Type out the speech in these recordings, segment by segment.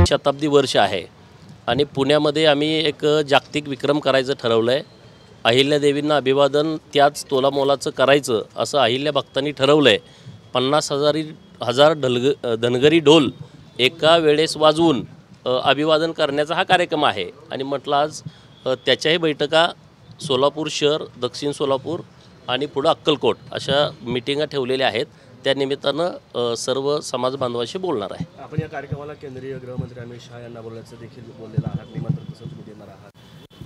शताब्दी वर्ष आहे आणि पुण्यामध्ये आम्ही एक जागतिक विक्रम करायचं ठरवलं आहे। अहिल्यादेवींना अभिवादन त्याच तोलामोलाचं करायचं असं अहिल्या भक्तांनी ठरवलं आहे। 50,000 धनगरी ढोल एका वेळेस वाजवून अभिवादन करण्याचा हा कार्यक्रम आहे आणि म्हटलं आज त्याच्याही बैठका सोलापूर शहर, दक्षिण सोलापूर आणि पुढे अक्कलकोट अशा मीटिंगा ठेवलेल्या आहेत। त्या निमित्तानं सर्व समाज बांधवांशी बोलणार आहे। आपण या कार्यक्रमाला केंद्रीय गृहमंत्री अमित शहा यांना बोलण्याचं देखील बोललेलं आहात, निमंत्रण तसं तुम्ही देणार आहात।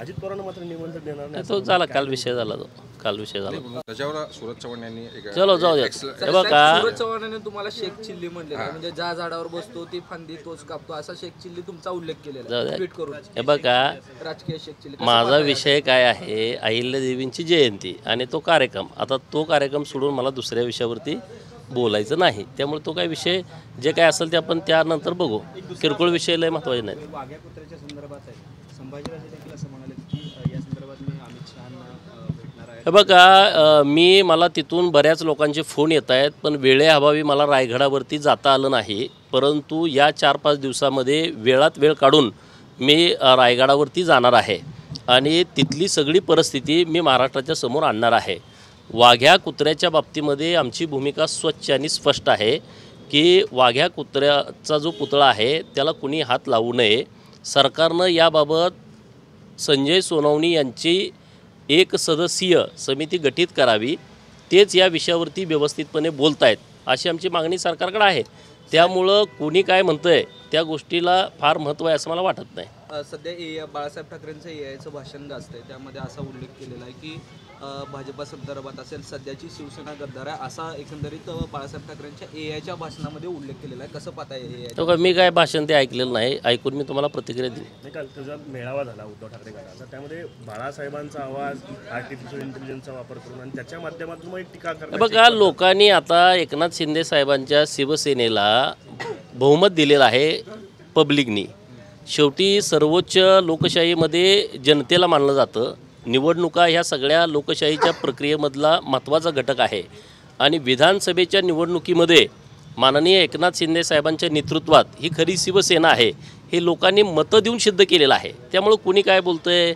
अजित पवारांना मात्र निमंत्रण देणार नाही तो झाला, काल विषय झाला, तो काल विषय झाला। त्याच्यावर सूरज चव्हाण यांनी चलो जाऊ द्या। हे बघा, सूरज चव्हाणांनी तुम्हाला शेख चिल्ली म्हणले, म्हणजे ज्या झाडावर बसतो ती फांदी तोच कापतो असा शेख चिल्ली तुमचा उल्लेख केलेला आहे ट्विट करून। हे बघा, राजकीय शेख चिल्ली माझा विषय काय आहे, अहिल्यादेवींची जयंती आणि तो कार्यक्रम। आता तो कार्यक्रम सोडून मला दुसऱ्या विषयावरती बोलायचं नाही, त्यामुळे तो काय विषय जे काय असेल ते आपण त्यानंतर बघू। किरकोळ विषय लय महत्त्वाचे नाहीत। वाघ्या कुत्र्याच्या संदर्भात आहे, संभाजीराजे देखील असं म्हणाले की या संदर्भात मी अमित शहांना भेटणार आहे। हे बघा, मला तिथून बऱ्याच लोकांचे फोन येत आहेत, पण वेळेअभावी मला रायगडावरती जाता आलं नाही। परंतु या 4-5 दिवसामध्ये वेळात वेळ काढून मी रायगडावरती जाणार आहे आणि तिथली सगळी परिस्थिती मी महाराष्ट्राच्या समोर आणणार आहे। वाघ्या कुत्र्याच्या बाबतीमध्ये आमची भूमिका स्वच्छ आणि स्पष्ट आहे की वाघ्या कुत्र्याचा जो पुतळा आहे त्याला कुणी हात लावू नये। सरकारनं याबाबत संजय सोनवणी यांची एक सदस्यीय समिती गठीत करावी, तेच या विषयावरती व्यवस्थितपणे बोलतायत अशी आमची मागणी सरकारकडे आहे। त्यामुळं कोणी काय म्हणतंय त्या गोष्टीला फार महत्त्व आहे असं मला वाटत नाही। सध्या बाळासाहेब ठाकरेंचं एआयचं भाषण गाजतंय, त्यामध्ये असा उल्लेख केलेला आहे की भाजपा संदर्भात असेल, सध्याची शिवसेना गद्दार आहे असा एकंदरीत बाळासाहेब ठाकरेंच्या एआयच्या भाषणामध्ये उल्लेख केलेला आहे। कसं पाहताय एआय? मी काय भाषण ते ऐकलेलं नाही, ऐकून मी तुम्हाला प्रतिक्रिया दिली नाही। काल तुझा मेळावा झाला उद्धव ठाकरे गटाचा, त्यामध्ये बाळासाहेबांचा आवाज आर्टिफिशियल इंटेलिजन्सचा वापर करून आणि त्याच्या माध्यमातून एक टीका करण्याची बघा, लोकांनी आता एकनाथ शिंदे साहेबांच्या शिवसेनेला बहुमत दिलेलं आहे पब्लिकनी। शेवटी सर्वोच्च लोकशाहीमध्ये जनतेला मानलं जातं। निवडणुका ह्या सगळ्या लोकशाहीच्या प्रक्रियेमधला महत्त्वाचा घटक आहे आणि विधानसभेच्या निवडणुकीमध्ये माननीय एकनाथ शिंदे साहेबांच्या नेतृत्वात ही खरी शिवसेना आहे हे लोकांनी मतं देऊन सिद्ध केलेलं आहे। त्यामुळे कोणी काय बोलतंय,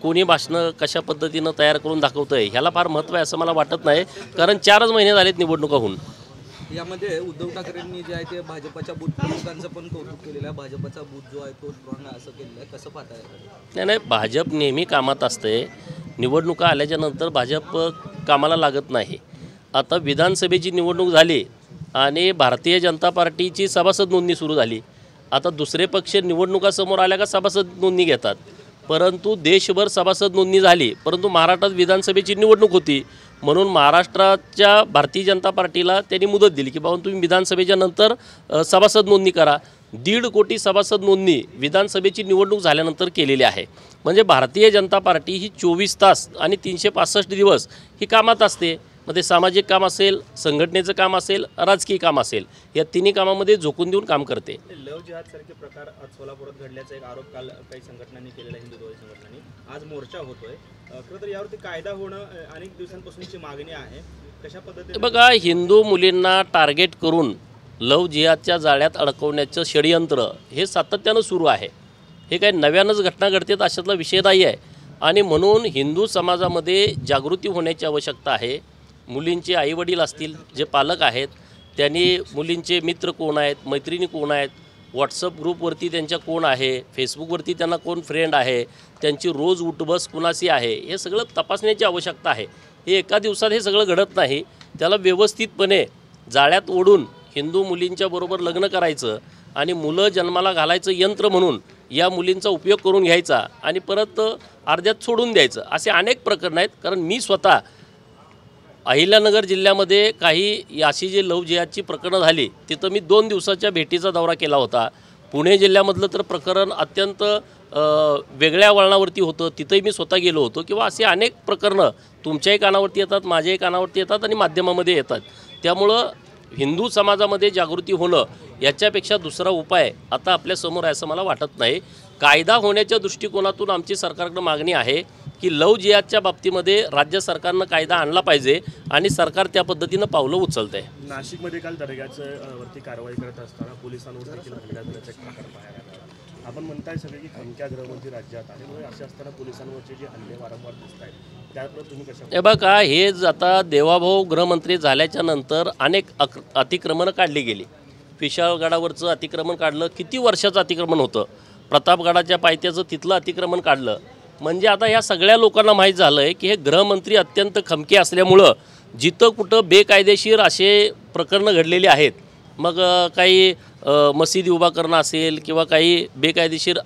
कोणी भाषणं कशा पद्धतीनं तयार करून दाखवतंय ह्याला फार महत्त्व आहे असं मला वाटत नाही, कारण 4च महिने झालेत निवडणुका होऊन। यामध्ये उद्धव ठाकरेंनी जे आहे ते भाजपच्या बूथ प्रमुखांचं पण कौतुक केलेलं आहे, भाजपचा बूथ जो आहे तो स्ट्रॉंग आहे असं केलेलं आहे। कसं पाहताय? नाही, भाजप नेहमी कामात असते। निवडणुका आल्याच्या नंतर भाजप कामाला लागत नाही। आता विधानसभेची निवडणूक झाली आणि भारतीय जनता पार्टीची सभासद नोंदणी सुरू झाली। आता दुसरे पक्ष निवडणुका समोर आल्या का सभासद नोंदणी घेतात, परंतु देशभर सभासद नोंदणी झाली, परंतु महाराष्ट्रात विधानसभेची निवडणूक होती म्हणून महाराष्ट्राच्या भारतीय जनता पार्टीला त्यांनी मुदत दिली की बाबा तुम्ही विधानसभेच्या नंतर सभासद नोंदणी करा। 1.5 कोटी सभासद नोंदणी विधानसभेची निवडणूक झाल्यानंतर केलेली आहे। म्हणजे भारतीय जनता पार्टी ही 24 तास आणि 365 दिवस ही कामात असते। मग ते सामाजिक काम असेल, संघटनेचं काम असेल, राजकीय काम असेल, या तिन्ही कामामध्ये झोकून देऊन काम करते। लव जिहाद सारखे प्रकार सोलापुरात घडल्याचा एक आरोप काल काही संघटनांनी केलेला, हिंदुत्ववादी संघटनांनी। आज मोर्चा होतोय, खरं तर यावरती कायदा होणं अनेक दिवसांपासूनची मागणी आहे। कशा पद्धतीने बघा, हिंदू मुलींना टार्गेट करून लव जिहादच्या जाळ्यात अडकवण्याचं षडयंत्र हे सातत्यानं सुरू आहे। हे काही नव्यानंच घटना घडतात अशातला विषय नाही आहे आणि म्हणून हिंदू समाजामध्ये जागृती होण्याची आवश्यकता आहे। मुलींचे आईवडील असतील, जे पालक आहेत, त्यांनी मुलींचे मित्र कोण आहेत, मैत्रिणी कोण आहेत, व्हॉट्सअप ग्रुपवरती त्यांच्या कोण आहे, फेसबुकवरती त्यांना कोण फ्रेंड आहे, त्यांची रोज उठबस कुणाशी आहे, हे सगळं तपासण्याची आवश्यकता आहे। हे एका दिवसात हे सगळं घडत नाही। त्याला व्यवस्थितपणे जाळ्यात ओढून हिंदू मुलींच्या बरोबर लग्न करायचं आणि मुलं जन्माला घालायचं यंत्र म्हणून या मुलींचा उपयोग करून घ्यायचा आणि परत अर्ध्यात सोडून द्यायचं, असे अनेक प्रकरण आहेत। कारण मी स्वतः अहिल्यानगर जिल्ह्यामध्ये काही अशी जी लव जिहादची प्रकरणं झाली तिथं मी 2 दिवसाच्या भेटीचा दौरा केला होता। पुणे जिल्ह्यामधलं तर प्रकरण अत्यंत वेगळ्या वळणावरती होतं, तिथंही मी स्वतः गेलो होतो। किंवा असे अनेक प्रकरणं तुमच्याही कानावरती येतात, माझ्याही कानावरती येतात आणि माध्यमामध्ये येतात। त्यामुळं हिंदू समाजामध्ये जागृती होणं याच्यापेक्षा दुसरा उपाय आता आपल्यासमोर आहे असं मला वाटत नाही। कायदा होण्याच्या दृष्टिकोनातून आमची सरकारकडे मागणी आहे की लव जिहादच्या बाबतीमध्ये राज्य सरकारनं कायदा आणला पाहिजे आणि सरकार त्या पद्धतीनं पावलं उचलत आहे. नाशिकमध्ये काल दर्ग्याचं वरती कारवाई करत असताना पोलिसांवर देखील हल्ला झाल्याचा एक प्रकार बाहेर आला. आपण म्हणताय सगळे की खमक्या गृहमंत्री राज्यात आहे, म्हणून असे असताना पोलिसांवरचे जे हल्ले वारंवार दिसत आहेत त्याबद्दल तुम्ही कशा हे बघा, हे आता देवाभाऊ गृहमंत्री झाल्याच्या नंतर अनेक अतिक्रमणं काढली गेली. विशाळगडावरचं अतिक्रमण काढलं, किती वर्षाचं अतिक्रमण होतं. प्रतापगडाच्या पायथ्याचं तिथलं अतिक्रमण काढलं. म्हणजे आता ह्या सगळ्या लोकांना माहीत झालं आहे की हे गृहमंत्री अत्यंत खमके असल्यामुळं जिथं कुठं बेकायदेशीर असे प्रकरणं घडलेली आहेत, मग काही मशिदी उभा करणं असेल किंवा काही बेकायदेशीर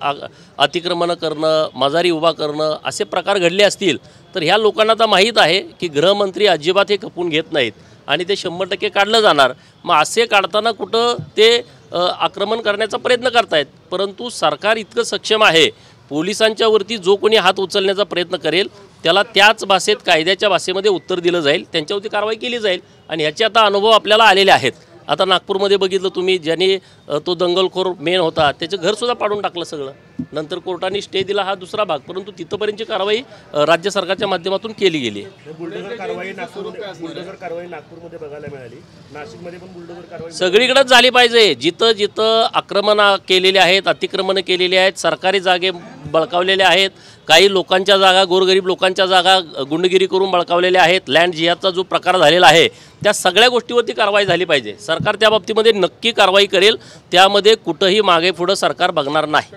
अतिक्रमणं करणं, मजारी उभा करणं, असे प्रकार घडले असतील तर ह्या लोकांना तर माहीत आहे की गृहमंत्री अजिबात हे खपून घेत नाहीत आणि ते 100% काढलं जाणार. मग असे काढताना कुठं ते आक्रमण करण्याचा प्रयत्न करतायत. परंतु सरकार इतकं सक्षम आहे, पोलिसांच्यावरती जो कोणी हात उचलण्याचा प्रयत्न करेल त्याला त्याच भाषेत, कायद्याच्या भाषेमध्ये उत्तर दिलं जाईल, त्यांच्यावरती कारवाई केली जाईल. आणि ह्याचे आता अनुभव आपल्याला आलेले आहेत. आता नागपूरमध्ये बघितलं तुम्ही, ज्यांनी तो दंगलखोर मेन होता त्याचं घरसुद्धा पाडून टाकलं सगळं. नंतर कोर्टाने स्टे दिला, हा दुसरा भाग. परंतु तिथंपर्यंतची कारवाई राज्य सरकारच्या माध्यमातून केली गेली. बुलडोझर कारवाई नागपूरमध्ये बघायला मिळाली, नाशिकमध्ये पण बुलडोझर कारवाई सगळीकडेच झाली पाहिजे. जिथं जिथं आक्रमणं केलेली आहेत, अतिक्रमणं केलेली आहेत, सरकारी जागे बळकावलेले आहेत, काही लोकांच्या जागा, गोरगरीब लोकांच्या जागा गुंडगिरी करून बळकावलेल्या आहेत, लँड जिहादचा जो प्रकार झालेला आहे त्या सगळ्या गोष्टीवरती कारवाई झाली पाहिजे. सरकार त्या बाबतीमध्ये नक्की कारवाई करेल, त्यामध्ये कुठंही मागे पुढं सरकार बघणार नाही.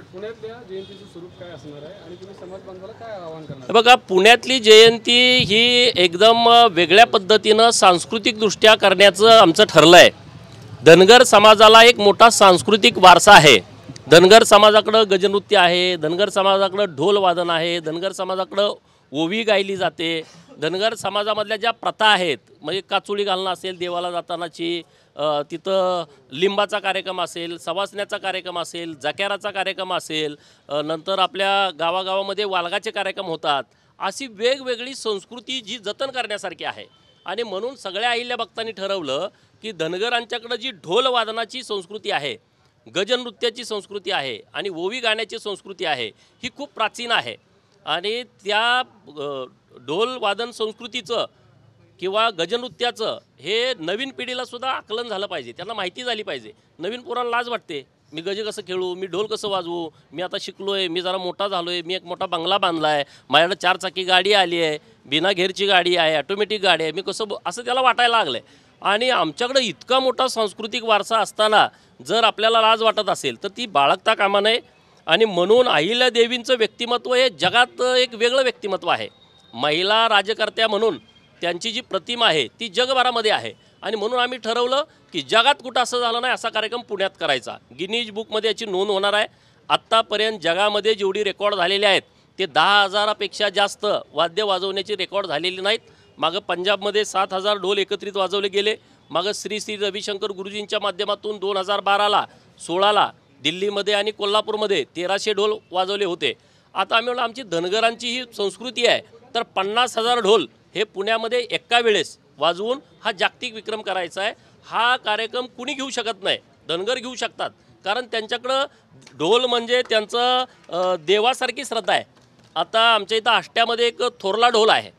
बघा, पुण्यातली जयंती ही एकदम वेगळ्या पद्धतीनं सांस्कृतिकदृष्ट्या करण्याचं आमचं ठरलं आहे. धनगर समाजाला एक मोठा सांस्कृतिक वारसा आहे. धनगर समाजाकडं गजनृत्य आहे, धनगर समाजाकडं ढोल वादन आहे, धनगर समाजाकडं ओवी गायली जाते. धनगर समाजामधल्या ज्या प्रथा आहेत, म्हणजे काचुळी घालणं असेल देवाला जातानाची, तिथं लिंबाचा कार्यक्रम असेल, सवासण्याचा कार्यक्रम असेल, जक्याराचा कार्यक्रम असेल, नंतर आपल्या गावागावामध्ये वालगाचे कार्यक्रम होतात. अशी वेगवेगळी संस्कृती जी जतन करण्यासारखी आहे. आणि म्हणून सगळ्या अहिल्या भक्तांनी ठरवलं की धनगरांच्याकडं जी ढोल वादनाची संस्कृती आहे, गजनृत्याची संस्कृती आहे आणि ओवी गाण्याची संस्कृती आहे, ही खूप प्राचीन आहे. आणि त्या ढोल वादन संस्कृतीचं किंवा गजनृत्याचं हे नवीन पिढीलासुद्धा आकलन झालं पाहिजे, त्यांना माहिती झाली पाहिजे. नवीन पोरांना लाज वाटते, मी गजे कसं खेळू, मी ढोल कसं वाजवू, मी आता शिकलो आहे, मी जरा मोठा झालो आहे, मी एक मोठा बंगला बांधला आहे, माझ्याकडे 4 चाकी गाडी आली आहे, बिना घेरची गाडी आहे, ऑटोमॅटिक गाडी आहे, मी कसं असं त्याला वाटायला लागलं आहे. आणि आमच्याकडे इतका मोठा सांस्कृतिक वारसा असताना जर आपल्याला लाज वाटत असेल तर ती बाळगता कामा नये. आणि म्हणून अहिल्यादेवींचं व्यक्तिमत्व हे जगात एक वेगळं व्यक्तिमत्व आहे. महिला राजकर्त्या म्हणून त्यांची जी प्रतिमा आहे ती जगभरामध्ये आहे. आणि म्हणून आम्ही ठरवलं की जगात कुठं असं झालं नाही असा कार्यक्रम पुण्यात करायचा. गिनीज बुकमध्ये याची नोंद होणार आहे. आत्तापर्यंत जगामध्ये जेवढी रेकॉर्ड झालेले आहेत ते 10,000पेक्षा जास्त वाद्य वाजवण्याची रेकॉर्ड झालेली नाहीत. मागं पंजाबमध्ये 7,000 ढोल एकत्रित वाजवले गेले. मागं श्री श्री रविशंकर गुरुजींच्या माध्यमातून 2012ला 16ला दिल्लीमध्ये आणि कोल्हापूरमध्ये 1300 ढोल वाजवले होते. आता आम्ही म्हणलं आमची धनगरांची ही संस्कृती आहे तर 50,000 ढोल हे पुण्यामध्ये एका वेळेस वाजवून हा जागतिक विक्रम करायचा आहे. हा कार्यक्रम कुणी घेऊ शकत नाही, धनगर घेऊ शकतात, कारण त्यांच्याकडं ढोल म्हणजे त्यांचं देवासारखी श्रद्धा आहे. आता आमच्या इथं आष्ट्यामध्ये एक थोरला ढोल आहे.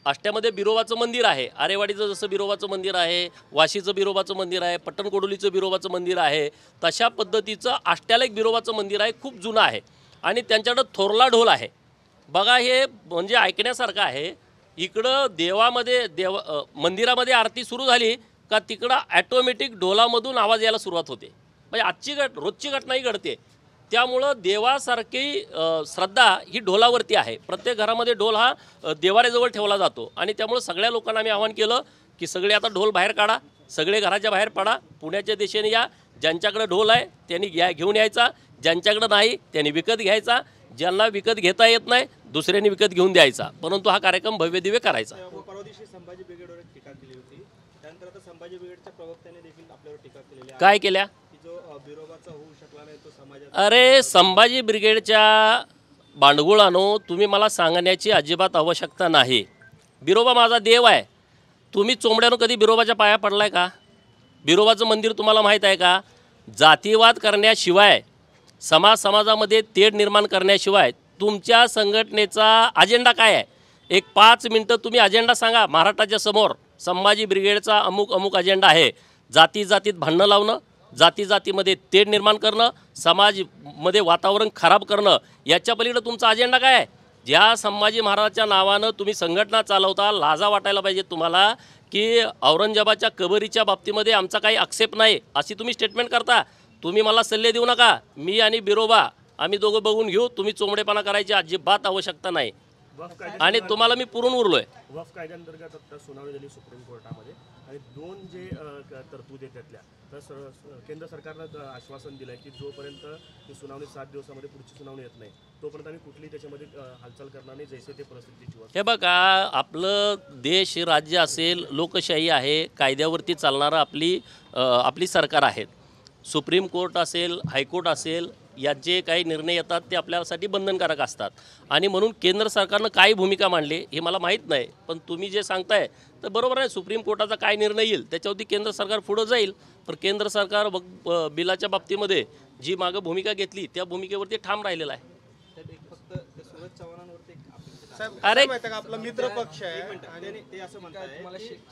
आष्ट्यामध्ये बिरोबाचं मंदिर आहे. आरेवाडीचं जसं बिरोबाचं मंदिर आहे, वाशीचं बिरोबाचं मंदिर आहे, पट्टणकोडोलीचं बिरोबाचं मंदिर आहे, तशा पद्धतीचं आष्ट्याला एक बिरोबाचं मंदिर आहे, खूप जुनं आहे. आणि त्यांच्याकडं थोरला ढोल आहे. बघा, हे म्हणजे ऐकण्यासारखं आहे. इकडं देवामध्ये मंदिरामध्ये आरती सुरू झाली का तिकडं ॲटोमॅटिक ढोलामधून आवाज यायला सुरुवात होते. म्हणजे रोजची घटनाही घडते. त्यामुळं देवासारखी श्रद्धा ही ढोलावरती आहे. प्रत्येक घरामध्ये ढोल हा देवाऱ्याजवळ ठेवला जातो. आणि त्यामुळं सगळ्या लोकांना आम्ही आवाहन केलं की सगळे आता ढोल बाहेर काढा, सगळे घराच्या बाहेर पडा, पुण्याच्या दिशेने या. ज्यांच्याकडे ढोल आहे त्यांनी घेऊन यायचा, ज्यांच्याकडे नाही त्यांनी विकत घ्यायचा, ज्यांना विकत घेता येत नाही दुसऱ्यांनी विकत घेऊन द्यायचा. परंतु हा कार्यक्रम भव्यदिव्य करायचा. परवा दिवशी संभाजी ब्रिगेडवर टीका केली होती, त्यानंतर आता संभाजी ब्रिगेडच्या प्रवक्त्याने देखील आपल्यावर टीका केलेली आहे. काय केल्या? जो बिरोबाचा होऊ शकला नाही तो समाजात. अरे, संभाजी ब्रिगेडच्या बांडगुळानो, तुम्ही मला सांगण्याची अजिबात आवश्यकता नाही. बिरोबा माझा देव आहे. तुम्ही चोंबड्यानं कधी बिरोबाच्या पाया पडलाय का? बिरोबाचं मंदिर तुम्हाला माहीत आहे का? जातीवाद करण्याशिवाय, समाजामध्ये तेढ निर्माण करण्याशिवाय तुमच्या संघटनेचा अजेंडा काय आहे? एक 5 मिनटं तुम्ही अजेंडा सांगा महाराष्ट्राच्या समोर. संभाजी ब्रिगेडचा अमुक अमुक अजेंडा आहे. जाती जातीत भांडणं लावणं, जाती जातीमध्ये तेढ निर्माण करणं, समाजमध्ये वातावरण खराब करणं, याच्या पलीकडे तुमचा अजेंडा काय आहे? ज्या संभाजी महाराजांच्या नावानं तुम्ही संघटना चालवता, लाजा वाटायला पाहिजे तुम्हाला की औरंगजेबाच्या कबरीच्या बाबतीमध्ये आमचा काही आक्षेप नाही अशी तुम्ही स्टेटमेंट करता. तुम्ही मला सल्ले देऊ नका. मी आणि बिरोबा आम्ही दोघं बघून घेऊ. तुम्ही चोंबडेपणा करायची अजिबात आवश्यकता नाही आणि तुम्हाला मी पुरून उरलोय. वक्फ कायद्याअंतर्गत आता सुनावणी झाली सुप्रीम कोर्टामध्ये आणि 2 जे तरतुदी आहेत त्यातल्या तर केंद्र सरकारनं आश्वासन दिलं आहे की जोपर्यंत ही सुनावणी 7 दिवसामध्ये पुढची सुनावणी येत नाही तोपर्यंत आम्ही कुठलीही त्याच्यामध्ये हालचाल करणार नाही जैसे ते परिस्थितीची. हे बघा, आपलं देश राज्य असेल, लोकशाही आहे, कायद्यावरती चालणारं आपली सरकार आहे. सुप्रीम कोर्ट असेल, हायकोर्ट असेल, यात जे काही निर्णय येतात ते आपल्यासाठी बंधनकारक असतात आणि म्हणून केंद्र सरकारनं काय भूमिका मांडली हे मला माहीत नाही. पण तुम्ही जे सांगताय तर बरोबर आहे. सुप्रीम कोर्टाचा काय निर्णय येईल त्याच्यावरती केंद्र सरकार पुढं जाईल. पण केंद्र सरकार बिलाच्या बाबतीमध्ये जी मागं भूमिका घेतली त्या भूमिकेवरती ठाम राहिलेलं आहे. फक्त ते सूरज चव्हाणांवरती अरे आपला मित्र पक्ष आहे आणि ते असं म्हणतात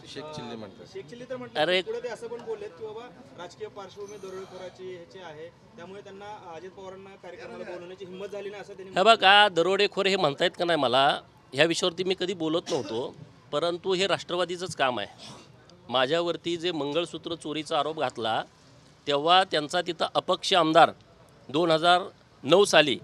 शेख चिल्ली म्हणतात. शेख चिल्ली तर अरे. म्हणतात पुढे ते असं पण बोललेत की बाबा राजकीय पार्श्वभूमी दरोडेखोराची ह्याची आहे त्यामुळे त्यांना अजित पवारांना कार्यक्रमाला बोलवण्याची हिंमत झाली नाही असं त्यांनी. हे बघा, दरोडेखोर हे म्हणतायत का नाही मला, ह्या विषयावरती मी कधी बोलत नव्हतो. परंतु हे राष्ट्रवादीचंच काम आहे. माझ्यावरती जे मंगळसूत्र चोरीचा आरोप घातला तेव्हा त्यांचा तिथं अपक्ष आमदार 2009 साली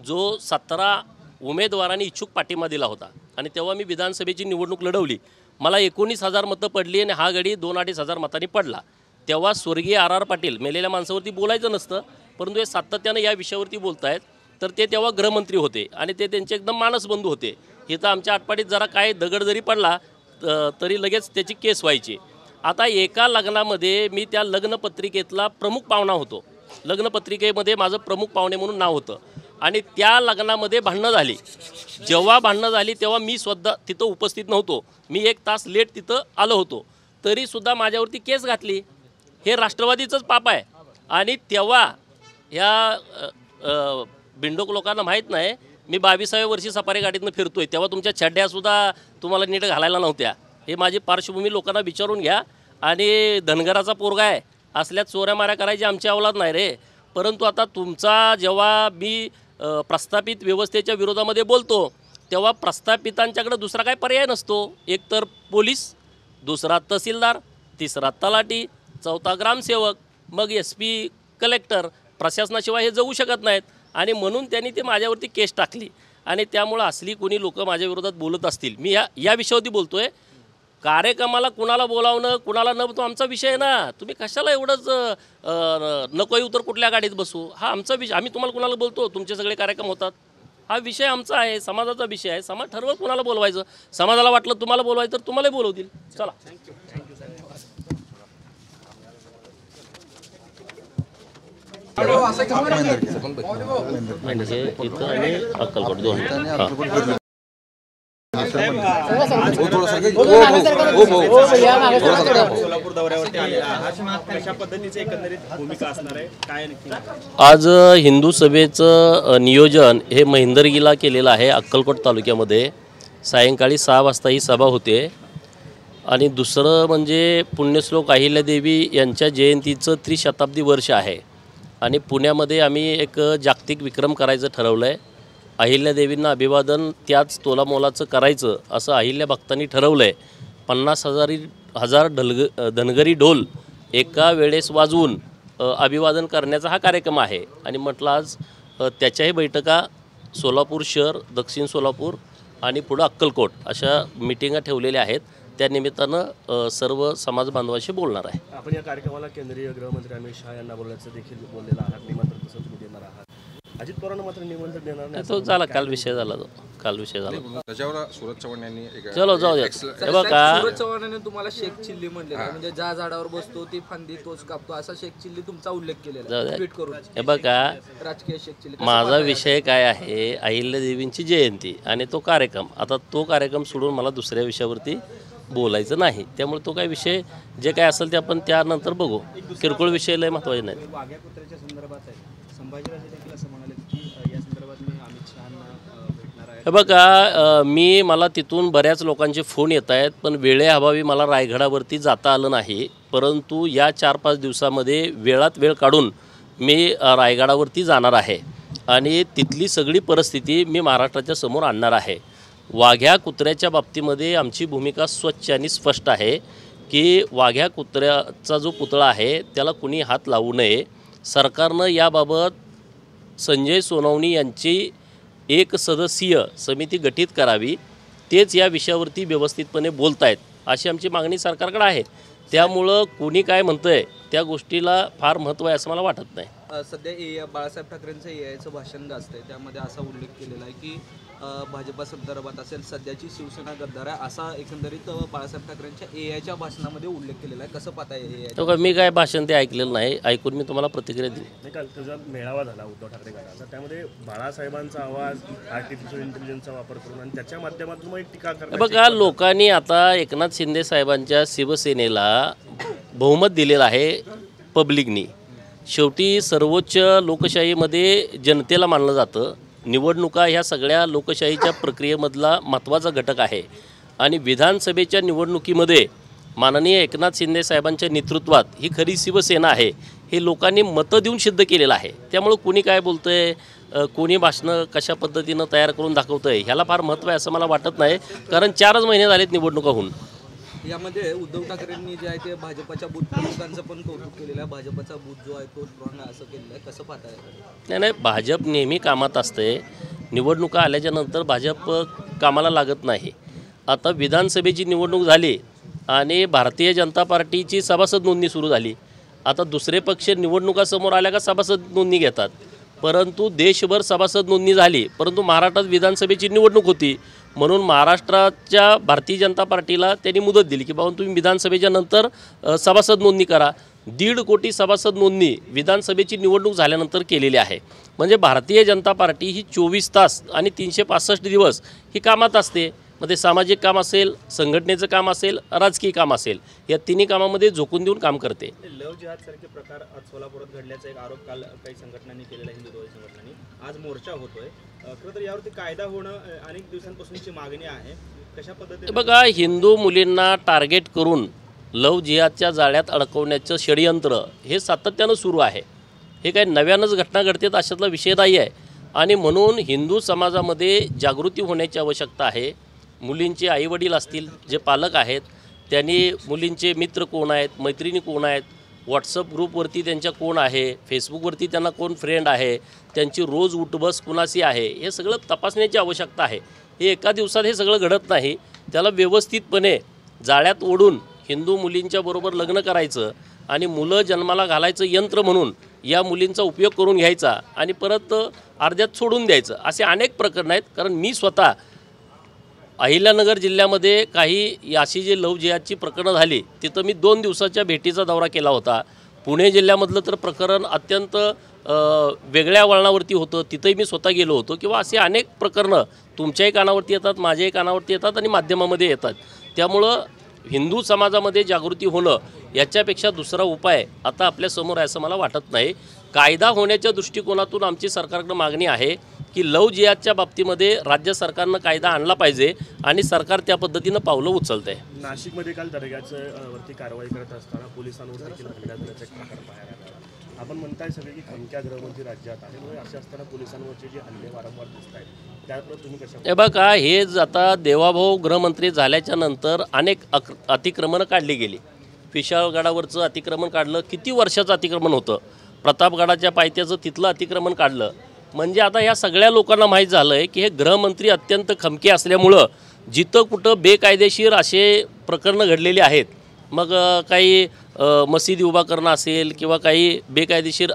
जो 17 उमेदवारांनी इच्छुक पाठिंबा दिला होता आणि तेव्हा मी विधानसभेची निवडणूक लढवली. मला 19,000 मतं पडली आणि हा गडी 2-2.5 हजार मतांनी पडला. तेव्हा स्वर्गीय RR पाटील मेलेल्या माणसावरती बोलायचं नसतं, परंतु हे सातत्यानं या विषयावरती बोलत आहेत. तर ते तेव्हा गृहमंत्री होते आणि ते त्यांचे एकदम मानसबंधू होते. इथं आमच्या आटपाडीत जरा काय दगड जरी पडला तरी लगेच त्याची केस व्हायची. आता एका लग्नामध्ये मी त्या लग्नपत्रिकेतला प्रमुख पाहुणा होतो. लग्नपत्रिकेमध्ये माझं प्रमुख पाहुणे म्हणून नाव होतं आणि त्या लग्नामध्ये भांडणं झाली. जेव्हा भांडणं झाली तेव्हा मी स्वतः तिथं उपस्थित नव्हतो. मी 1 तास लेट तिथं आलो होतो तरीसुद्धा माझ्यावरती केस घातली. हे राष्ट्रवादीचंच पाप आहे. आणि तेव्हा ह्या बिंडोक लोकांना माहीत नाही मी 22व्या वर्षी सफारी गाडीतनं फिरतोय तेव्हा तुमच्या छड्ड्यासुद्धा तुम्हाला नीट घालायला नव्हत्या. हे माझी पार्श्वभूमी लोकांना विचारून घ्या. आणि धनगराचा पोरगा आहे असल्यात चोऱ्या माऱ्या करायची आमची अवलाद नाही रे. परंतु आता तुमचा जेव्हा मी प्रस्थापित व्यवस्थेच्या विरोधामध्ये बोलतो तेव्हा प्रस्थापितांच्याकडे दुसरा काय पर्याय नसतो. एक तर पोलीस, दुसरा तहसीलदार, तिसरा तलाठी, चौथा ग्रामसेवक, मग SP, कलेक्टर. प्रशासनाशिवाय हे जाऊ शकत नाहीत आणि म्हणून त्यांनी ते माझ्यावरती केस टाकली. आणि त्यामुळं असली कोणी लोक माझ्या विरोधात बोलत असतील, मी या विषयावरती बोलतो आहे. कार्यक्रमाला कुणाला बोलावणं कुणाला न तो आमचा विषय आहे ना. तुम्ही कशाला एवढंच नको येऊ तर कुठल्या गाडीत बसू, हा आमचा विषय. आम्ही तुम्हाला कुणाला बोलतो तुमचे सगळे कार्यक्रम होतात, हा विषय आमचा आहे, समाजाचा विषय आहे. समाज ठरवत कुणाला बोलवायचं. समाजाला वाटलं तुम्हाला बोलवायचं तर तुम्हालाही बोलवतील. चला. म्हणजे इथं आणि अक्कलकोट दोन. सोलापूर दौऱ्यावरती आलेला आहात, कशा पद्धतीची एकंदरीत भूमिका असणार आहे, काय नक्की? आज हिंदू सभेचं नियोजन हे महिंदरगीला केलेलं आहे. अक्कलकोट तालुक्यामध्ये सायंकाळी 6 वाजता ही सभा होते. आणि दुसरं म्हणजे पुण्यश्लोक अहिल्यादेवी यांच्या जयंतीचं 300 वर्ष आहे आणि पुण्यामध्ये आम्ही एक जागतिक विक्रम करायचं ठरवलं आहे. अहिल्यादेवींना अभिवादन त्याच तोलामोलाचं करायचं असं अहिल्या भक्तांनी ठरवलं आहे. 50,000 धनगरी ढोल एका वेळेस वाजवून अभिवादन करण्याचा हा कार्यक्रम आहे. आणि म्हटलं आज त्याच्याही बैठका सोलापूर शहर, दक्षिण सोलापूर आणि पुढं अक्कलकोट अशा मिटिंगा ठेवलेल्या आहेत. त्या निमित्तानं सर्व समाज बांधवाशी बोलणार आहे. आपण या कार्यक्रमाला केंद्रीय गृहमंत्री अमित शहा यांना बोलण्याचं देखील बोललेलं आहात. निमंत्रण तसं तुम्ही देणार आहात. अजित पवारांना मात्र निमंत्रण देणार नाही. तो झाला काल विषय झाला. काल विषय झाला. त्याच्यावर सूरज चव्हाण यांनी चलो जाऊ द्या. हे बघा, सूरज चव्हाणाने तुम्हाला शेख चिल्ली म्हणलेलं आहे. म्हणजे ज्या झाडावर बसतो ती फांदी तोच कापतो असा शेख चिल्ली तुमचा उल्लेख केलेला जाऊ आहे द्या. ट्विट करून. हे बघा, राजकीय शेख चिल्ली माझा विषय काय आहे, अहिल्यादेवींची जयंती आणि तो कार्यक्रम. आता तो कार्यक्रम सोडून मला दुसऱ्या विषयावरती बोलायचं नाही. त्यामुळे तो काय विषय जे काय असेल ते आपण त्यानंतर बघू. किरकोळ विषय लय महत्त्वाचे नाहीत. वाघ्या कुत्र्याच्या संदर्भात आहे. संभाजीराजे देखील असं म्हणाले की या संदर्भात मी अमित शहांना हे बघा मला तिथून बऱ्याच लोकांचे फोन येत आहेत, पण वेळेअभावी मला रायगडावरती जाता आलं नाही. परंतु या 4-5 दिवसामध्ये वेळात वेळ काढून मी रायगडावरती जाणार आहे आणि तिथली सगळी परिस्थिती मी महाराष्ट्राच्या समोर आणणार आहे. वाघ्या कुत्र्याच्या बाबतीमध्ये आमची भूमिका स्वच्छ आणि स्पष्ट आहे की वाघ्या कुत्र्याचा जो पुतळा आहे त्याला कुणी हात लावू नये. सरकारनं याबाबत संजय सोनवणे यांची एक सदस्यीय समिती गठीत करावी, तेच या विषयावरती व्यवस्थितपणे बोलत आहेत अशी आमची मागणी सरकारकडे आहे. त्यामुळं कोणी काय म्हणतंय त्या गोष्टीला फार महत्त्व आहे असं मला वाटत नाही. सध्या बाळासाहेब ठाकरेंचं एआयचं भाषण गाजतंय, त्यामध्ये असा उल्लेख केलेला आहे की भाजपा संदर्भात असेल, सध्याची शिवसेना गद्दार आहे, असा एकंदरीत बाळासाहेब ठाकरेंच्या एआयच्या भाषणामध्ये उल्लेख केलेला आहे. कसं पाहताय एआय? मी काय भाषण ते ऐकलेलं नाही, ऐकून मी तुम्हाला प्रतिक्रिया दिली. नाही, काल तुझा मेळावा झाला उद्धव ठाकरे गटाचा, त्यामध्ये बाळासाहेबांचा आवाज आर्टिफिशियल इंटेलिजन्सचा वापर करून आणि त्याच्या माध्यमातून मग एक टीका करण्याची बघा, लोकांनी आता एकनाथ शिंदे साहेबांच्या शिवसेनेला बहुमत दिलेलं आहे पब्लिकनी. शेवटी सर्वोच्च लोकशाहीमध्ये जनतेला मानलं जातं. निवडणुका ह्या सगळ्या लोकशाहीच्या प्रक्रियेमधला महत्त्वाचा घटक आहे आणि विधानसभेच्या निवडणुकीमध्ये माननीय एकनाथ शिंदे साहेबांच्या नेतृत्वात ही खरी शिवसेना आहे हे लोकांनी मतं देऊन सिद्ध केलेलं आहे. त्यामुळं कोणी काय बोलतं आहे, कोणी भाषणं कशा पद्धतीनं तयार करून दाखवतं आहे ह्याला फार महत्त्व आहे असं मला वाटत नाही, कारण 4च महिने झालेत निवडणुका होऊन. यामध्ये उद्धव ठाकरेंनी जे आहे ते भाजपच्या बूथ प्रमुखांचं पण कौतुक केलेलं आहे. भाजपचा बूथ जो आहे तो स्ट्रॉंग आहे असं केलेलं आहे. कसं पाहताय? नाही, भाजप नेहमी कामात असते. निवडणुका आल्याच्या नंतर भाजप कामाला लागत नाही. आता विधानसभेची निवडणूक झाली आणि भारतीय जनता पार्टीची सभासद नोंदणी सुरू झाली. आता दुसरे पक्ष निवडणुका समोर आल्या का सभासद नोंदणी घेतात, परंतु देशभर सभासद नोंदणी झाली, परंतु महाराष्ट्रात विधानसभेची निवडणूक होती म्हणून महाराष्ट्राच्या भारतीय जनता पार्टीला त्यांनी मुदत दिली की बाबा तुम्ही विधानसभेच्या नंतर सभासद नोंदणी करा. 1.5 कोटी सभासद नोंदणी विधानसभेची निवडणूक झाल्यानंतर केलेली आहे. म्हणजे भारतीय जनता पार्टी ही 24 तास आणि 365 दिवस ही कामात असते. मग ते सामाजिक काम असेल, संघटनेचं काम असेल, राजकीय काम असेल, या तिन्ही कामामध्ये झोकून देऊन काम करते. लव जिहाद सारखे प्रकार आज सोलापुरात घडल्याचा एक आरोप काल काही संघटनांनी केलेला, हिंदुत्ववादी संघटनांनी. आज मोर्चा होतोय. खरं तर यावरती कायदा होणं अनेक दिवसांपासूनची मागणी आहे. कशा पद्धतीने? बघा, हिंदू मुलींना टार्गेट करून लव जिहादच्या जाळ्यात अडकवण्याचं षडयंत्र हे सातत्यानं सुरू आहे. हे काही नव्यानंच घटना घडतात अशातला विषय नाही आहे आणि म्हणून हिंदू समाजामध्ये जागृती होण्याची आवश्यकता आहे. मुलींचे आईवडील असतील, जे पालक आहेत, त्यांनी मुलींचे मित्र कोण आहेत, मैत्रिणी कोण आहेत, व्हॉट्सअप ग्रुपवरती त्यांच्या कोण आहे, फेसबुकवरती त्यांना कोण फ्रेंड आहे, त्यांची रोज उठबस कुणाशी आहे, हे सगळं तपासण्याची आवश्यकता आहे. हे एका दिवसात हे सगळं घडत नाही. त्याला व्यवस्थितपणे जाळ्यात ओढून हिंदू मुलींच्या बरोबर लग्न करायचं आणि मुलं जन्माला घालायचं यंत्र म्हणून या मुलींचा उपयोग करून घ्यायचा आणि परत अर्ध्यात सोडून द्यायचं, असे अनेक प्रकरणं आहेत. कारण मी स्वतः अहिल्यानगर जिल्ह्यामध्ये काही अशी जे लव जिहादची प्रकरणं झाली तिथं मी 2 दिवसाच्या भेटीचा दौरा केला होता. पुणे जिल्ह्यामधलं तर प्रकरण अत्यंत वेगळ्या वळणावरती होतं, तिथंही मी स्वतः गेलो होतो. किंवा असे अनेक प्रकरणं तुमच्याही कानावरती येतात, माझ्याही कानावरती येतात आणि माध्यमामध्ये येतात. त्यामुळं हिंदू समाजामध्ये जागृती होणं याच्यापेक्षा दुसरा उपाय आता आपल्यासमोर आहे असं मला वाटत नाही. कायदा होण्याच्या दृष्टिकोनातून आमची सरकारकडे मागणी आहे की लव जिहादच्या बाबतीमध्ये राज्य सरकारनं कायदा आणला पाहिजे आणि सरकार त्या पद्धतीनं पावलं उचलत आहे. नाशिकमध्ये काल दर्ग्याचं वरती कारवाई करत असताना पोलिसांवर देखील हल्ला झाल्याचा एक प्रकार पाहायला मिळाला. आपण म्हणताय सगळे की खमक्या गृहमंत्री राज्यात आहे, म्हणून असे असताना पोलिसांवरचे जे हल्ले वारंवार दिसत आहेत त्याबद्दल तुम्ही कशा? हे बघा, हे आता देवाभाऊ गृहमंत्री झाल्याच्या नंतर अनेक अतिक्रमणं काढली गेली. विशाळगडावरचं अतिक्रमण काढलं, किती वर्षाचं अतिक्रमण होतं. प्रतापगडाच्या पायथ्याचं तिथलं अतिक्रमण काढलं. म्हणजे आता या सगळ्या लोकांना माहीत झालं आहे की हे गृहमंत्री अत्यंत खमके असल्यामुळं जिथं कुठं बेकायदेशीर असे प्रकरणं घडलेली आहेत, मग काही मशिदी उभा करणं असेल किंवा काही बेकायदेशीर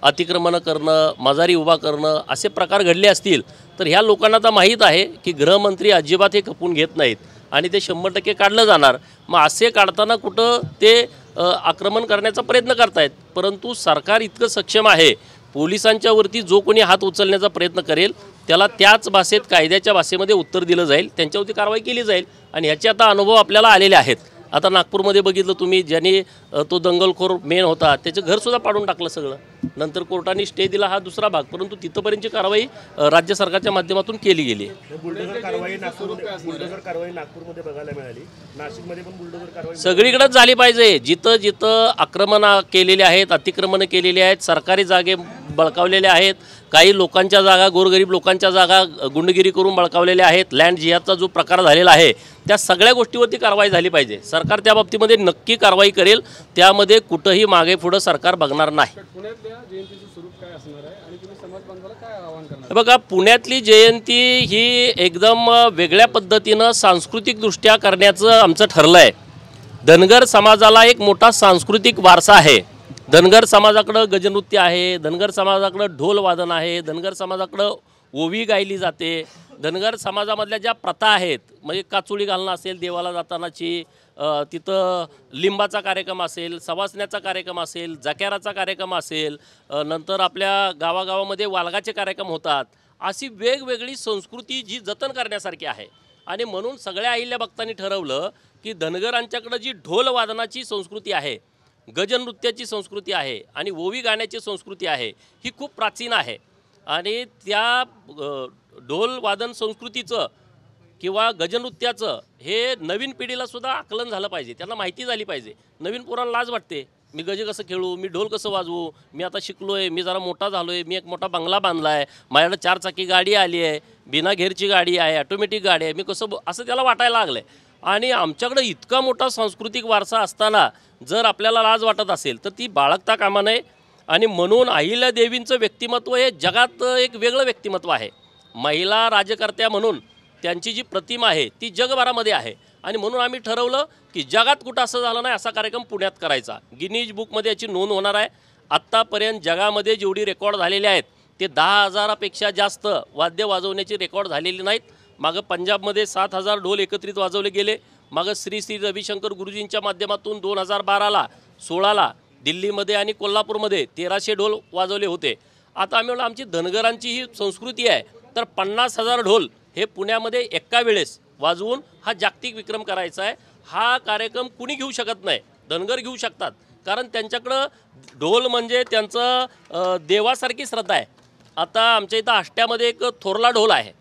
अतिक्रमणं करणं, मजारी उभा करणं, असे प्रकार घडले असतील तर ह्या लोकांना तर माहीत आहे की गृहमंत्री अजिबात हे खपून घेत नाहीत आणि ते 100% काढलं जाणार. मग असे काढताना कुठं ते आक्रमण करण्याचा प्रयत्न करतायत. परंतु सरकार इतकं सक्षम आहे, पोलिसांच्यावरती जो कोणी हात उचलण्याचा प्रयत्न करेल त्याला त्याच भाषेत, कायद्याच्या भाषेमध्ये उत्तर दिलं जाईल, त्यांच्यावरती कारवाई केली जाईल. आणि ह्याचे आता अनुभव आपल्याला आलेले आहेत. आता नागपूरमध्ये बघितलं तुम्ही, ज्यांनी तो दंगलखोर मेन होता त्याचं घरसुद्धा पाडून टाकलं सगळं. नंतर कोर्टाने स्टे दिला, हा दुसरा भाग. परंतु तिथंपर्यंतची कारवाई राज्य सरकारच्या माध्यमातून केली गेली. बुलडोझर कारवाई नागपूरमध्ये बघायला मिळाली, नाशिकमध्ये पण बुलडोझर कारवाई सगळीकडेच झाली पाहिजे. जिथं जिथं आक्रमण केलेली आहेत, अतिक्रमणं केलेली आहेत, सरकारी जागे बळकावलेल्या आहेत, काही लोकांच्या जागा, गोरगरीब लोकांच्या जागा गुंडगिरी करून बळकावलेल्या आहेत, लँड जिहादचा जो प्रकार झालेला आहे त्या सगळ्या गोष्टीवरती कारवाई झाली पाहिजे. सरकार त्या बाबतीमध्ये नक्की कारवाई करेल, त्यामध्ये कुठंही मागे पुढं सरकार बघणार नाही. बघा, पुण्यातली जयंती ही एकदम वेगळ्या पद्धतीनं सांस्कृतिकदृष्ट्या करण्याचं आमचं ठरलं आहे. धनगर समाजाला एक मोठा सांस्कृतिक वारसा आहे. धनगर समाजाकडं गजनृत्य आहे, धनगर समाजाकडं ढोल वादन आहे, धनगर समाजाकडं ओवी गायली जाते. धनगर समाजामधल्या ज्या प्रथा आहेत, म्हणजे काचुळी घालणं असेल देवाला जातानाची, तिथं लिंबाचा कार्यक्रम असेल, सवासण्याचा कार्यक्रम असेल, जक्याराचा कार्यक्रम असेल, नंतर आपल्या गावागावामध्ये वालगाचे कार्यक्रम होतात. अशी वेगवेगळी संस्कृती जी जतन करण्यासारखी आहे. आणि म्हणून सगळ्या अहिल्या भक्तांनी ठरवलं की धनगरांच्याकडं जी ढोल वादनाची संस्कृती आहे, गजनृत्याची संस्कृती आहे आणि ओवी गाण्याची संस्कृती आहे, ही खूप प्राचीन आहे. आणि त्या ढोल वादन संस्कृतीचं किंवा गजनृत्याचं हे नवीन पिढीला सुद्धा आकलन झालं पाहिजे, त्यांना माहिती झाली पाहिजे. नवीन पोरांना लाज वाटते, मी गजे कसं खेळू, मी ढोल कसं वाजवू, मी आता शिकलो आहे, मी जरा मोठा झालो आहे, मी एक मोठा बंगला बांधला आहे, माझ्याकडे 4 चाकी गाडी आली आहे, बिना घेरची गाडी आहे, ऑटोमॅटिक गाडी आहे, मी कसं असं त्याला वाटायला लागलं आहे. आणि आमच्याकडं इतका मोठा सांस्कृतिक वारसा असताना जर आपल्याला लाज वाटत असेल तर ती बाळगता कामा नये. आणि म्हणून अहिल्यादेवींचं व्यक्तिमत्व हे जगात एक वेगळं व्यक्तिमत्व आहे. महिला राजकर्त्या म्हणून त्यांची जी प्रतिमा आहे ती जगभरामध्ये आहे. आणि म्हणून आम्ही ठरवलं की जगात कुठं असं झालं नाही असा कार्यक्रम पुण्यात करायचा. गिनीज बुकमध्ये याची नोंद होणार आहे. आत्तापर्यंत जगामध्ये जेवढी रेकॉर्ड झालेले आहेत ते 10,000पेक्षा जास्त वाद्य वाजवण्याची रेकॉर्ड झालेली नाहीत. मागं पंजाबमध्ये 7,000 ढोल एकत्रित वाजवले गेले. मागं श्री श्री रविशंकर गुरुजींच्या माध्यमातून 2012ला 16ला दिल्लीमध्ये आणि कोल्हापूरमध्ये 1300 ढोल वाजवले होते. आता आम्ही म्हणलं आमची धनगरांची ही संस्कृती आहे तर 50,000 ढोल हे पुण्यामध्ये एका वेळेस वाजवून हा जागतिक विक्रम करायचा आहे. हा कार्यक्रम कुणी घेऊ शकत नाही, धनगर घेऊ शकतात, कारण त्यांच्याकडं ढोल म्हणजे त्यांचं देवासारखी श्रद्धा आहे. आता आमच्या इथं आष्ट्यामध्ये एक थोरला ढोल आहे.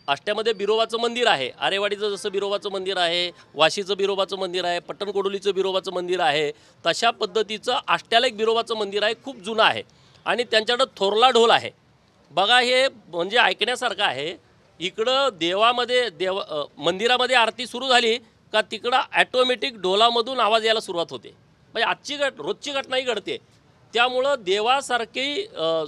आष्ट्यामध्ये बिरोबाचं मंदिर आहे. आरेवाडीचं जसं बिरोबाचं मंदिर आहे, वाशीचं बिरोबाचं मंदिर आहे, पट्टणकोडोलीचं बिरोबाचं मंदिर आहे, तशा पद्धतीचं आष्ट्याला एक बिरोबाचं मंदिर आहे, खूप जुनं आहे. आणि त्यांच्याकडं थोरला ढोल आहे. बघा, हे म्हणजे ऐकण्यासारखं आहे. इकडं देवामध्ये मंदिरामध्ये आरती सुरू झाली का तिकडं ॲटोमॅटिक ढोलामधून आवाज यायला सुरुवात होते. म्हणजे रोजची घटनाही घडते. त्यामुळं देवासारखी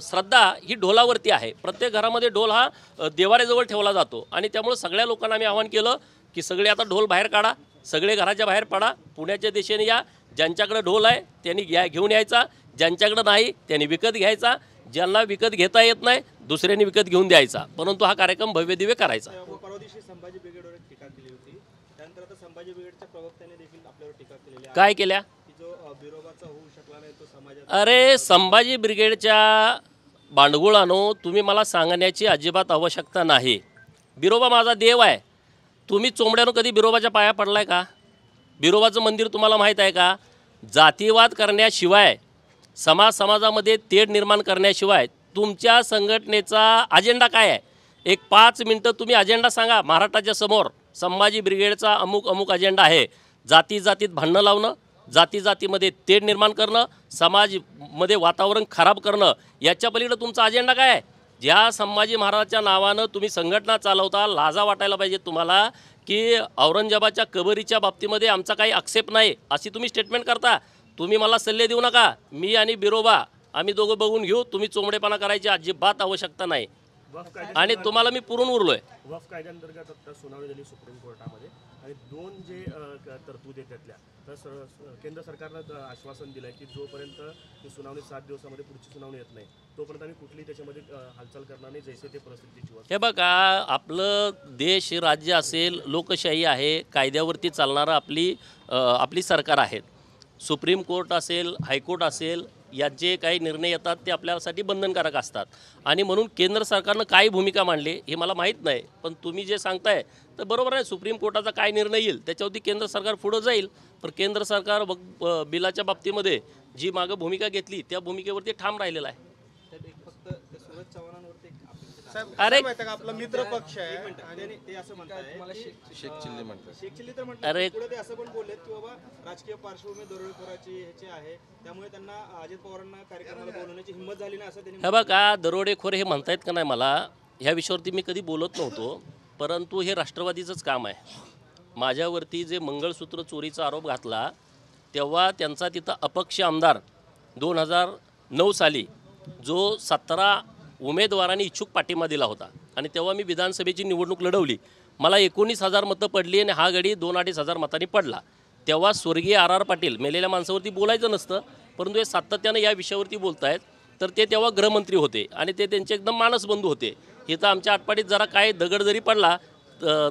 श्रद्धा ही ढोलावरती आहे. प्रत्येक घरामध्ये ढोल हा देवाऱ्याजवळ ठेवला जातो. आणि त्यामुळं सगळ्या लोकांना आम्ही आवाहन केलं की सगळे आता ढोल बाहेर काढा, सगळे घराच्या बाहेर पडा, पुण्याच्या दिशेने या. ज्यांच्याकडे ढोल आहे त्यांनी घेऊन यायचा, ज्यांच्याकडे नाही त्यांनी विकत घ्यायचा, ज्यांना विकत घेता येत नाही दुसऱ्यांनी विकत घेऊन द्यायचा. परंतु हा कार्यक्रम भव्यदिव्य करायचा. परवा दिवशी संभाजी ब्रिगेडवर एक टीका केली होती, त्यानंतर आता संभाजी ब्रिगेडच्या प्रवक्त्याने देखील आपल्यावर टीका केलेली आहे. काय केल्या? की जो बिरोबाचा होऊ शकला नाही तो समाजात. अरे, संभाजी ब्रिगेडच्या बांडगुळानो, तुम्ही मला सांगण्याची अजिबात आवश्यकता नाही. बिरोबा माझा देव आहे. तुम्ही चोंबड्यानं कधी बिरोबाच्या पाया पडलाय का? बिरोबाचं मंदिर तुम्हाला माहीत आहे का? जातीवाद करण्याशिवाय, समाजामध्ये तेढ निर्माण करण्याशिवाय तुमच्या संघटनेचा अजेंडा काय आहे? एक 5 मिनटं तुम्ही अजेंडा सांगा महाराष्ट्राच्या समोर. संभाजी ब्रिगेडचा अमुक अजेंडा आहे. जातीत भांडणं लावणं, जातीमध्ये तेढ निर्माण करणं, समाजमध्ये वातावरण खराब करणं, याच्या पलीकडे तुमचा अजेंडा काय आहे? ज्या संभाजी महाराजांच्या नावानं तुम्ही संघटना चालवता, लाजा वाटायला पाहिजे तुम्हाला की औरंगजेबाच्या कबरीच्या बाबतीमध्ये आमचा काही आक्षेप नाही अशी तुम्ही स्टेटमेंट करता. तुम्ही मला सल्ले देऊ नका. मी आणि बिरोबा आम्ही दोघं बघून घेऊ. तुम्ही चोंबडेपणा करायची अजिबात आवश्यकता नाही. आणि तुम्हाला मी पुरून उरलोय. वक्फ कायद्याअंतर्गत आता सुनावणी झाली सुप्रीम कोर्टामध्ये आणि 2 जे तरतुदी आहेत त्यातल्या तर केंद्र सरकारनं आश्वासन दिलं आहे की जोपर्यंत ही सुनावणी 7 दिवसामध्ये पुढची सुनावणी येत नाही तोपर्यंत आम्ही कुठलीही त्याच्यामध्ये हालचाल करणार नाही, जैसे ते परिस्थितीची. हे बघा, आपलं देश राज्य असेल, लोकशाही आहे, कायद्यावरती चालणारं आपली सरकार आहेत. सुप्रीम कोर्ट असेल, हायकोर्ट असेल, यात जे काही निर्णय येतात ते आपल्यासाठी बंधनकारक असतात. आणि म्हणून केंद्र सरकारनं काय भूमिका मांडली हे मला माहीत नाही, पण तुम्ही जे सांगताय तर बरोबर आहे. सुप्रीम कोर्टाचा काय निर्णय येईल त्याच्यावरती केंद्र सरकार पुढं जाईल. पण केंद्र सरकार बिलाच्या बाबतीमध्ये जी मागं भूमिका घेतली त्या भूमिकेवरती ठाम राहिलेला आहे. त्यात एक फक्त ते सूरज चव्हाणांवरती एक अपेक्षा साहेब अरे कसं माहिती आहे का आपला मित्र पक्ष एक आहे मिनिट ते असं म्हणताय की शेख चिल्ली म्हणतात. शेख चिल्ली तर अरे. म्हटलं पुढे ते असं पण बोललेत की बाबा राजकीय पार्श्वभूमी दरोडेखोराची ह्याची आहे त्यामुळे त्यांना अजित पवारांना कार्यक्रमाला बोलवण्याची हिंमत झाली नाही असं त्यांनी हे बघा दरोडेखोर हे म्हणतायत का नाही मला ह्या विषयावरती मी कधी बोलत नव्हतो, परंतु हे राष्ट्रवादीचंच काम आहे. माझ्यावरती जे मंगळसूत्र चोरीचा आरोप घातला तेव्हा त्यांचा तिथं अपक्ष आमदार 2009 साली जो 17 उमेदवारांनी इच्छुक पाठिंबा दिला होता आणि तेव्हा मी विधानसभेची निवडणूक लढवली. मला 19,000 मतं पडली आणि हा गडी 2-2.5 हजार मतांनी पडला. तेव्हा स्वर्गीय R.R. पाटील मेलेल्या माणसावरती बोलायचं नसतं, परंतु हे सातत्यानं या विषयावरती बोलत आहेत. तर ते तेव्हा गृहमंत्री होते आणि ते त्यांचे एकदम मानसबंधू होते. इथं आमच्या आटपाडीत जरा काय दगड जरी पडला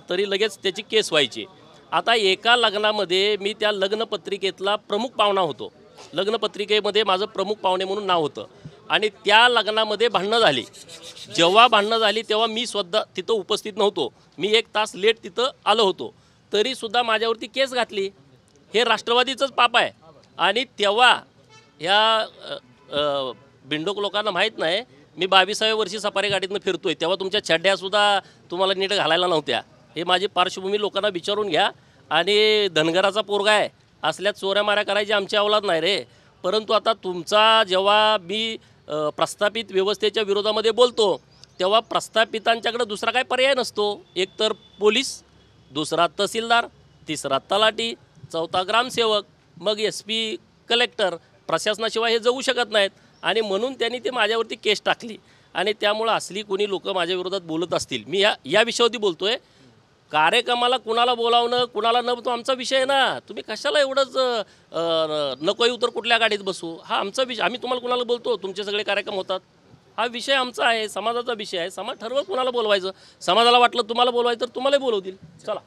तरी लगेच त्याची केस व्हायची. आता एका लग्नामध्ये मी त्या लग्नपत्रिकेतला प्रमुख पाहुणा होतो. लग्नपत्रिकेमध्ये माझं प्रमुख पाहुणे म्हणून नाव होतं आणि त्या लग्नामध्ये भांडणं झाली. जेव्हा भांडणं झाली तेव्हा मी स्वतः तिथं उपस्थित नव्हतो. मी 1 तास लेट तिथं आलो होतो, तरीसुद्धा माझ्यावरती केस घातली. हे राष्ट्रवादीचंच पाप आहे. आणि तेव्हा ह्या बिंडोक लोकांना माहीत नाही मी 22व्या वर्षी सफारी गाडीतनं फिरतोय, तेव्हा तुमच्या छड्ड्यासुद्धा तुम्हाला नीट घालायला नव्हत्या. हे माझी पार्श्वभूमी लोकांना विचारून घ्या. आणि धनगराचा पोरगा आहे, असल्या चोऱ्या माऱ्या करायची आमची अवलाद नाही रे. परंतु आता तुमचा जेव्हा मी प्रस्थापित व्यवस्थेच्या विरोधामध्ये बोलतो तेव्हा प्रस्थापितांच्याकडे दुसरा काय पर्याय नसतो. एक तर पोलीस, दुसरा तहसीलदार, तिसरा तलाठी, चौथा ग्रामसेवक, मग SP, कलेक्टर. प्रशासनाशिवाय हे जगू शकत नाहीत. आणि म्हणून त्यांनी ते माझ्यावरती केस टाकली. आणि त्यामुळं असली कोणी लोक माझ्या विरोधात बोलत असतील, मी या विषयावरती बोलतो आहे. कार्यक्रमाला कुणाला बोलावणं कुणाला न तो आमचा विषय आहे ना. तुम्ही कशाला एवढंच नको तर कुठल्या गाडीत बसू, हा आमचा विषय. आम्ही तुम्हाला कुणाला बोलतो तुमचे सगळे कार्यक्रम होतात, हा विषय आमचा आहे, समाजाचा विषय आहे. समाज ठरवत कुणाला बोलवायचं. समाजाला वाटलं तुम्हाला बोलवायचं तर तुम्हालाही बोलवतील. चला.